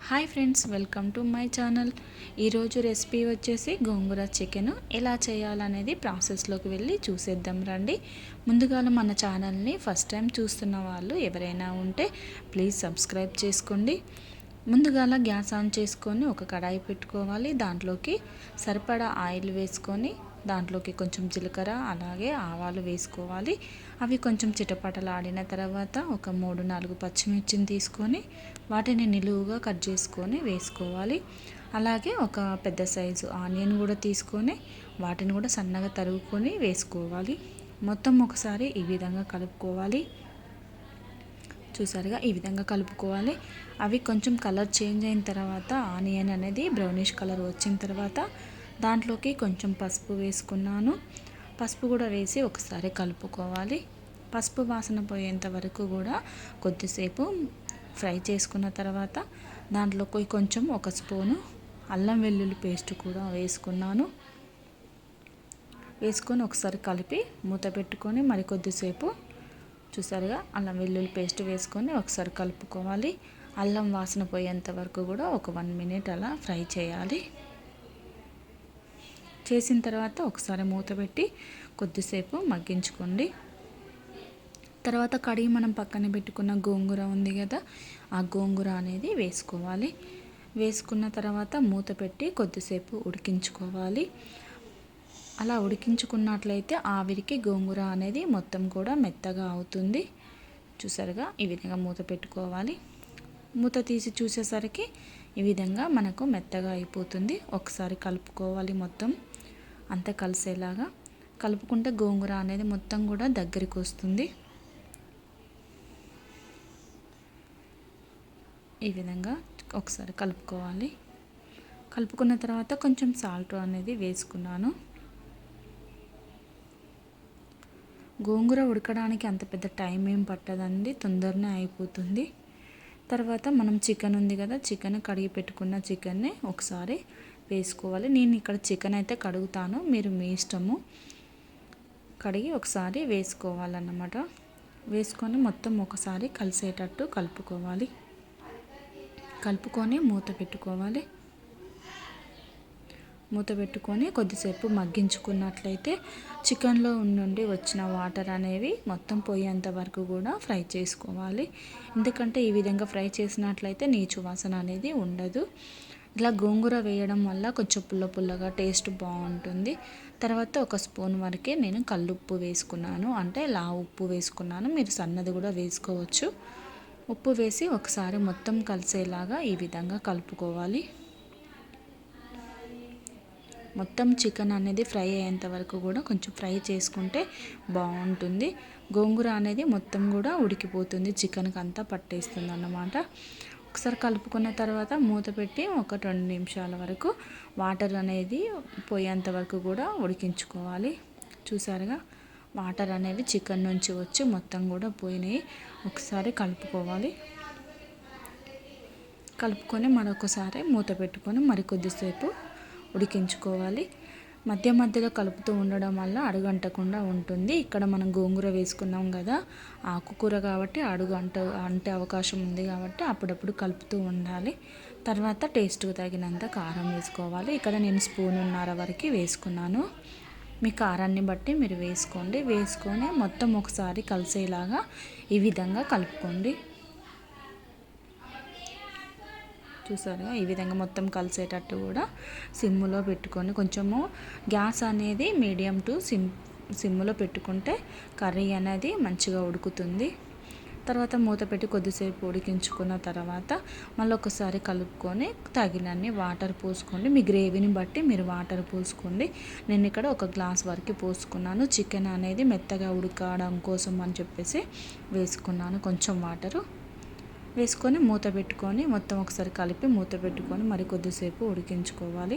Hi friends, welcome to my channel. ఈరోజు recipe వచ్చేసి గోంగూర chicken ఎలా చేయాలనేది ప్రాసెస్లోకి వెళ్ళి చూసేద్దాం రండి. ముందుగా మన ఛానల్ని ఫస్ట్ టైం చూస్తున్న వాళ్ళు ఎవరైనా ఉంటే ప్లీజ్ సబ్స్క్రైబ్ చేసుకోండి. ముందుగా గ్యాస్ ఆన్ చేసుకొని ఒక కడాయి పెట్టుకోవాలి. దాంట్లోకి సరిపడా ఆయిల్ వేసుకొని దాంట్లోకి కొంచెం జీలకర్ర అలాగే ఆవాలు వేసుకోవాలి. అవి కొంచెం చిటపటలాడిన తర్వాత ఒక 3-4 పచ్చిమిర్చిని తీసుకొని వాటిని నిలువుగా కట్ చేసుకొని వేసుకోవాలి. అలాగే ఒక పెద్ద సైజు ఆనియన్ కూడా తీసుకొని వాటిని కూడా సన్నగా తరుగుకొని వేసుకోవాలి. మొత్తం ఒకసారి ఈ విధంగా కలుపుకోవాలి. చూసారుగా, ఈ విధంగా కలుపుకోవాలి. అవి కొంచెం కలర్ చేంజ్ అయిన తర్వాత ఆనియన్ అనేది బ్రౌనిష్ కలర్ వచ్చిన తర్వాత దాంట్లోకి కొంచెం పసుపు వేసుకున్నాను. పసుపు కూడా వేసి ఒకసారి కలుపుకోవాలి. పసుపు వాసన పోయేంత వరకు కూడా కొద్దిసేపు ఫ్రై చేసుకున్న తర్వాత దాంట్లోకి కొంచెం ఒక స్పూను అల్లం వెల్లుల్లి పేస్ట్ కూడా వేసుకున్నాను. వేసుకొని ఒకసారి కలిపి మూత పెట్టుకొని కొద్దిసేపు చూసారుగా అల్లం వెల్లుల్లి పేస్ట్ వేసుకొని ఒకసారి కలుపుకోవాలి. అల్లం వాసన పోయేంత వరకు కూడా ఒక 1 మినిట్ అలా ఫ్రై చేయాలి. చేసిన తర్వాత ఒకసారి మూత పెట్టి కొద్దిసేపు మగ్గించుకోండి. తర్వాత కడిగి మనం పక్కన పెట్టుకున్న గోంగూర ఉంది కదా, ఆ గోంగూర అనేది వేసుకోవాలి. వేసుకున్న తర్వాత మూత పెట్టి కొద్దిసేపు ఉడికించుకోవాలి. అలా ఉడికించుకున్నట్లయితే ఆవిరికి గోంగూర అనేది మొత్తం కూడా మెత్తగా అవుతుంది. చూసారుగా, ఈ విధంగా మూత పెట్టుకోవాలి. మూత తీసి చూసేసరికి ఈ విధంగా మనకు మెత్తగా అయిపోతుంది. ఒకసారి కలుపుకోవాలి. మొత్తం అంతా కలిసేలాగా కలుపుకుంటే గోంగూర అనేది మొత్తం కూడా దగ్గరికి వస్తుంది. ఈ విధంగా ఒకసారి కలుపుకోవాలి. కలుపుకున్న తర్వాత కొంచెం సాల్ట్ అనేది వేసుకున్నాను. గోంగూర ఉడకడానికి అంత పెద్ద టైం ఏం పట్టదండి, తొందరనే అయిపోతుంది. తర్వాత మనం చికెన్ ఉంది కదా, చికెన్ కడిగి పెట్టుకున్న చికెన్ని ఒకసారి వేసుకోవాలి. నేను ఇక్కడ చికెన్ అయితే కడుగుతాను, మీరు మీ ఇష్టము. కడిగి ఒకసారి వేసుకోవాలన్నమాట. వేసుకొని మొత్తం ఒకసారి కలిసేటట్టు కలుపుకోవాలి. కలుపుకొని మూత పెట్టుకోవాలి. మూత పెట్టుకొని కొద్దిసేపు మగ్గించుకున్నట్లయితే చికెన్లో నుండి వచ్చిన వాటర్ అనేవి మొత్తం పోయేంత వరకు కూడా ఫ్రై చేసుకోవాలి. ఎందుకంటే ఈ విధంగా ఫ్రై చేసినట్లయితే నీచు వాసన అనేది ఉండదు. ఇలా గోంగూర వేయడం వల్ల కొంచెం పుల్లగా టేస్ట్ బాగుంటుంది. తర్వాత ఒక స్పూన్ వరకే నేను కల్లుప్పు వేసుకున్నాను, అంటే ఉప్పు వేసుకున్నాను. మీరు సన్నది కూడా వేసుకోవచ్చు. ఉప్పు వేసి ఒకసారి మొత్తం కలిసేలాగా ఈ విధంగా కలుపుకోవాలి. మొత్తం చికెన్ అనేది ఫ్రై అయ్యేంత వరకు కూడా కొంచెం ఫ్రై చేసుకుంటే బాగుంటుంది. గోంగూర అనేది మొత్తం కూడా ఉడికిపోతుంది, చికెన్కి అంతా పట్టేస్తుంది అన్నమాట. ఒకసారి కలుపుకున్న తర్వాత మూత పెట్టి ఒక 2 నిమిషాల వరకు వాటర్ అనేది పోయేంత వరకు కూడా ఉడికించుకోవాలి. చూసారుగా, వాటర్ అనేవి చికెన్ నుంచి వచ్చి మొత్తం కూడా పోయినాయి. ఒకసారి కలుపుకోవాలి. కలుపుకొని మరొకసారి మూత పెట్టుకొని కొద్దిసేపు ఉడికించుకోవాలి. మధ్య మధ్యలో కలుపుతూ ఉండడం వల్ల అడుగంటకుండా ఉంటుంది. ఇక్కడ మనం గోంగూర వేసుకున్నాం కదా, ఆకుకూర కాబట్టి అంటే అవకాశం ఉంది కాబట్టి అప్పుడప్పుడు కలుపుతూ ఉండాలి. తర్వాత టేస్ట్కి తగినంత కారం వేసుకోవాలి. ఇక్కడ నేను 1.5 స్పూన్ వరకు వేసుకున్నాను. మీ కారాన్ని బట్టి మీరు వేసుకోండి. వేసుకొని మొత్తం ఒకసారి కలిసేలాగా ఈ విధంగా కలుపుకోండి. చూసారుగా, ఈ విధంగా మొత్తం కలిసేటట్టు కూడా సిమ్లో పెట్టుకొని కొంచెము గ్యాస్ అనేది మీడియం టు సిమ్లో పెట్టుకుంటే కర్రీ అనేది మంచిగా ఉడుకుతుంది. తర్వాత మూత పెట్టి కొద్దిసేపు ఉడికించుకున్న తర్వాత మళ్ళీ ఒకసారి కలుపుకొని తగినన్ని వాటర్ పోసుకోండి. మీ గ్రేవీని బట్టి మీరు వాటర్ పోసుకోండి. నేను ఇక్కడ 1 గ్లాస్ వరకు పోసుకున్నాను. చికెన్ అనేది మెత్తగా ఉడకడం కోసం అని చెప్పేసి వేసుకున్నాను కొంచెం వాటరు. వేసుకొని మూత పెట్టుకొని మొత్తం ఒకసారి కలిపి మూత పెట్టుకొని కొద్దిసేపు ఉడికించుకోవాలి.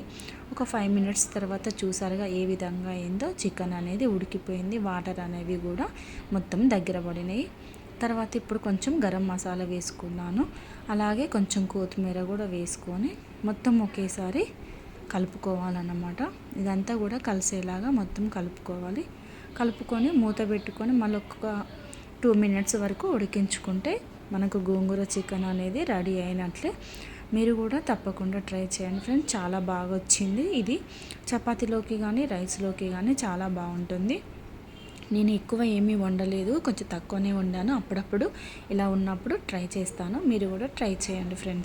ఒక 5 మినిట్స్ తర్వాత చూసారుగా ఏ విధంగా అయిందో, చికెన్ అనేది ఉడికిపోయింది. వాటర్ అనేవి కూడా మొత్తం దగ్గర పడినాయి. తర్వాత ఇప్పుడు కొంచెం గరం మసాలా వేసుకున్నాను. అలాగే కొంచెం కొత్తిమీర కూడా వేసుకొని మొత్తం ఒకేసారి కలుపుకోవాలన్నమాట. ఇదంతా కూడా కలిసేలాగా మొత్తం కలుపుకోవాలి. కలుపుకొని మూత పెట్టుకొని మళ్ళీ ఒక 2 మినిట్స్ వరకు ఉడికించుకుంటే మనకు గోంగూర చికెన్ అనేది రెడీ అయినట్లే. మీరు కూడా తప్పకుండా ట్రై చేయండి ఫ్రెండ్స్. చాలా బాగా వచ్చింది. ఇది చపాతీలోకి కానీ రైస్లోకి కానీ చాలా బాగుంటుంది. నేను ఎక్కువ ఏమీ వండలేదు, కొంచెం తక్కువనే వండాను. అప్పుడప్పుడు ఇలా ఉన్నప్పుడు ట్రై చేస్తాను. మీరు కూడా ట్రై చేయండి ఫ్రెండ్స్.